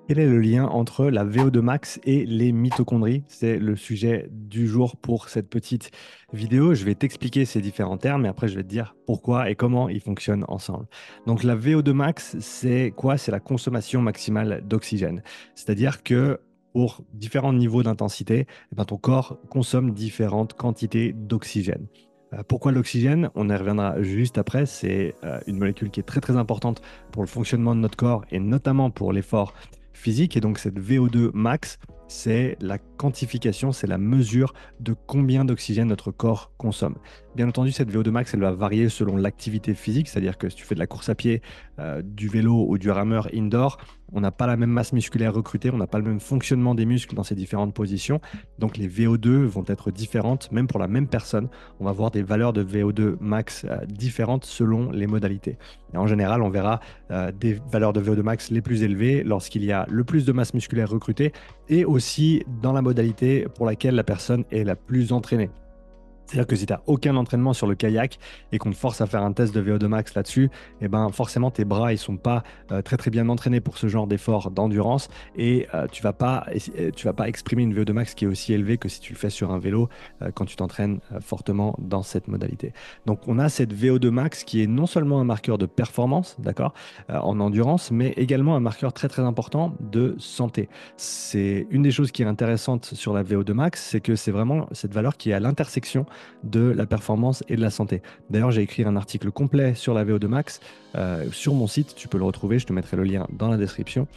Quel est le lien entre la VO2 max et les mitochondries? C'est le sujet du jour pour cette petite vidéo. Je vais t'expliquer ces différents termes et après je vais te dire pourquoi et comment ils fonctionnent ensemble. Donc la VO2 max, c'est quoi? C'est la consommation maximale d'oxygène. C'est-à-dire que pour différents niveaux d'intensité, eh ben, ton corps consomme différentes quantités d'oxygène. Pourquoi l'oxygène? On y reviendra juste après. C'est une molécule qui est très très importante pour le fonctionnement de notre corps et notamment pour l'effort physique. Et donc cette VO2 max, c'est la quantification, c'est la mesure de combien d'oxygène notre corps consomme. Bien entendu, cette VO2 max, elle va varier selon l'activité physique, c'est-à-dire que si tu fais de la course à pied, du vélo ou du rameur indoor, on n'a pas la même masse musculaire recrutée, on n'a pas le même fonctionnement des muscles dans ces différentes positions. Donc les VO2 vont être différentes, même pour la même personne. On va voir des valeurs de VO2 max différentes selon les modalités. Et en général, on verra des valeurs de VO2 max les plus élevées lorsqu'il y a le plus de masse musculaire recrutée et aussi dans la modalité pour laquelle la personne est la plus entraînée. C'est-à-dire que si tu n'as aucun entraînement sur le kayak et qu'on te force à faire un test de VO2 max là-dessus, eh ben forcément tes bras ils sont pas très très bien entraînés pour ce genre d'effort d'endurance et tu vas pas exprimer une VO2 max qui est aussi élevée que si tu le fais sur un vélo quand tu t'entraînes fortement dans cette modalité. Donc on a cette VO2 max qui est non seulement un marqueur de performance, d'accord, en endurance, mais également un marqueur très très important de santé. C'est une des choses qui est intéressante sur la VO2 max, c'est que c'est vraiment cette valeur qui est à l'intersection de la performance et de la santé. D'ailleurs, j'ai écrit un article complet sur la VO2 max sur mon site, tu peux le retrouver, je te mettrai le lien dans la description.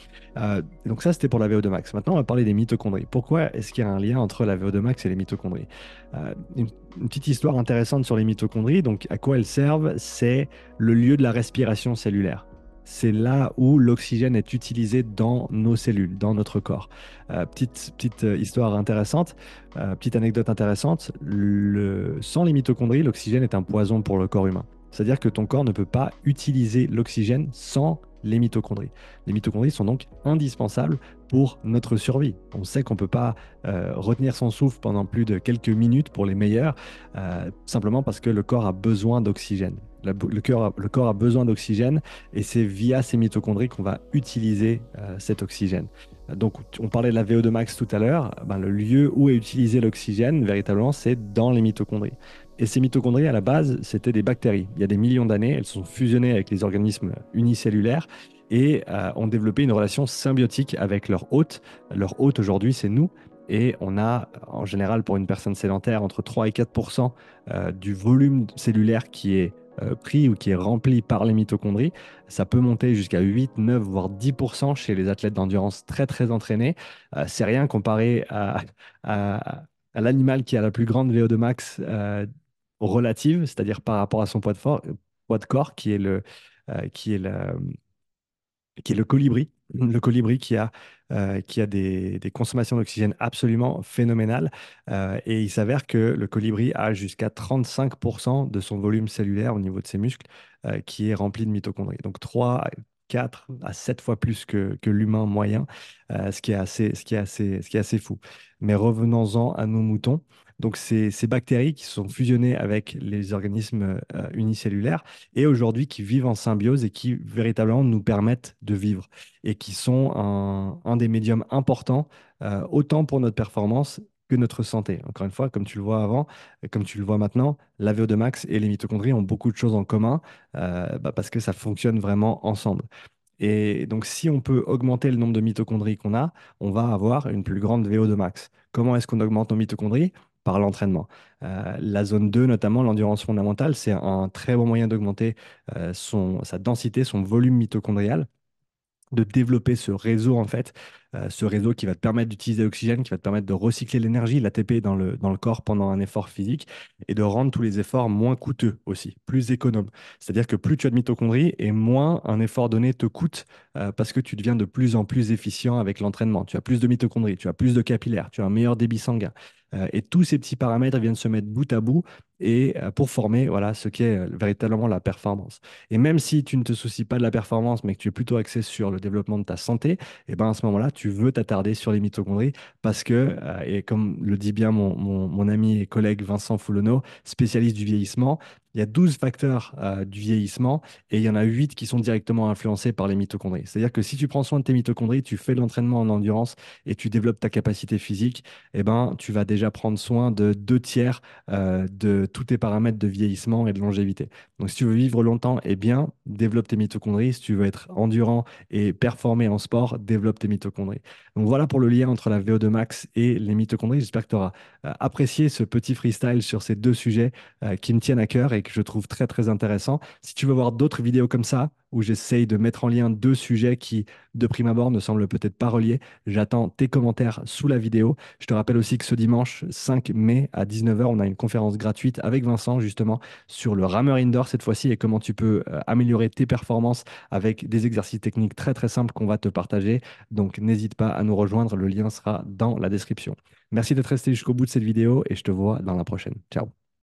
Donc ça, c'était pour la VO2 max. Maintenant, on va parler des mitochondries. Pourquoi est-ce qu'il y a un lien entre la VO2 max et les mitochondries? Une petite histoire intéressante sur les mitochondries. Donc, à quoi elles servent? C'est le lieu de la respiration cellulaire. C'est là où l'oxygène est utilisé dans nos cellules, dans notre corps. Petite histoire intéressante, petite anecdote intéressante. Sans les mitochondries, l'oxygène est un poison pour le corps humain. C'est-à-dire que ton corps ne peut pas utiliser l'oxygène sans les mitochondries. Les mitochondries sont donc indispensables pour notre survie. On sait qu'on ne peut pas retenir son souffle pendant plus de quelques minutes pour les meilleurs, simplement parce que le corps a besoin d'oxygène. Le corps a besoin d'oxygène et c'est via ces mitochondries qu'on va utiliser cet oxygène. Donc, on parlait de la VO2 max tout à l'heure. Ben, le lieu où est utilisé l'oxygène, véritablement, c'est dans les mitochondries. Et ces mitochondries, à la base, c'était des bactéries. Il y a des millions d'années, elles sont fusionnées avec les organismes unicellulaires et ont développé une relation symbiotique avec leur hôte. Leur hôte, aujourd'hui, c'est nous. Et on a, en général, pour une personne sédentaire, entre 3 et 4 du volume cellulaire qui est pris ou qui est rempli par les mitochondries. Ça peut monter jusqu'à 8, 9, voire 10% chez les athlètes d'endurance très, très entraînés. C'est rien comparé à, à l'animal qui a la plus grande VO2 max relative, c'est-à-dire par rapport à son poids de corps, qui est le colibri. Le colibri qui a des consommations d'oxygène absolument phénoménales. Et il s'avère que le colibri a jusqu'à 35% de son volume cellulaire au niveau de ses muscles qui est rempli de mitochondries. Donc 3, 4 à 7 fois plus que l'humain moyen, ce qui est assez fou. Mais revenons-en à nos moutons. Donc ces bactéries qui sont fusionnées avec les organismes unicellulaires et aujourd'hui qui vivent en symbiose et qui véritablement nous permettent de vivre et qui sont un des médiums importants autant pour notre performance que notre santé. Encore une fois, comme tu le vois avant, comme tu le vois maintenant, la VO2 max et les mitochondries ont beaucoup de choses en commun parce que ça fonctionne vraiment ensemble. Et donc, si on peut augmenter le nombre de mitochondries qu'on a, on va avoir une plus grande VO2 max. Comment est-ce qu'on augmente nos mitochondries? Par l'entraînement. La zone 2, notamment l'endurance fondamentale, c'est un très bon moyen d'augmenter sa densité, son volume mitochondrial, de développer ce réseau en fait, ce réseau qui va te permettre d'utiliser l'oxygène, qui va te permettre de recycler l'énergie, l'ATP dans le corps pendant un effort physique et de rendre tous les efforts moins coûteux aussi, plus économes. C'est-à-dire que plus tu as de mitochondries et moins un effort donné te coûte parce que tu deviens de plus en plus efficient avec l'entraînement. Tu as plus de mitochondries, tu as plus de capillaires, tu as un meilleur débit sanguin. Et tous ces petits paramètres viennent se mettre bout à bout et pour former voilà, ce qui est véritablement la performance. Et même si tu ne te soucies pas de la performance, mais que tu es plutôt axé sur le développement de ta santé, et ben à ce moment-là, tu veux t'attarder sur les mitochondries parce que, et comme le dit bien mon ami et collègue Vincent Foulonneau, spécialiste du vieillissement, il y a 12 facteurs du vieillissement et il y en a 8 qui sont directement influencés par les mitochondries. C'est-à-dire que si tu prends soin de tes mitochondries, tu fais de l'entraînement en endurance et tu développes ta capacité physique, eh ben, tu vas déjà prendre soin de 2 tiers de tous tes paramètres de vieillissement et de longévité. Donc, si tu veux vivre longtemps et bien, développe tes mitochondries. Si tu veux être endurant et performer en sport, développe tes mitochondries. Donc, voilà pour le lien entre la VO2 max et les mitochondries. J'espère que tu auras apprécié ce petit freestyle sur ces deux sujets qui me tiennent à cœur et que je trouve très, très intéressants. Si tu veux voir d'autres vidéos comme ça, où j'essaye de mettre en lien deux sujets qui, de prime abord, ne semblent peut-être pas reliés, j'attends tes commentaires sous la vidéo. Je te rappelle aussi que ce dimanche 5 mai à 19h, on a une conférence gratuite avec Vincent, justement, sur le rameur indoor cette fois-ci et comment tu peux améliorer tes performances avec des exercices techniques très, très simples qu'on va te partager. Donc, n'hésite pas à nous rejoindre. Le lien sera dans la description. Merci d'être resté jusqu'au bout de cette vidéo et je te vois dans la prochaine. Ciao.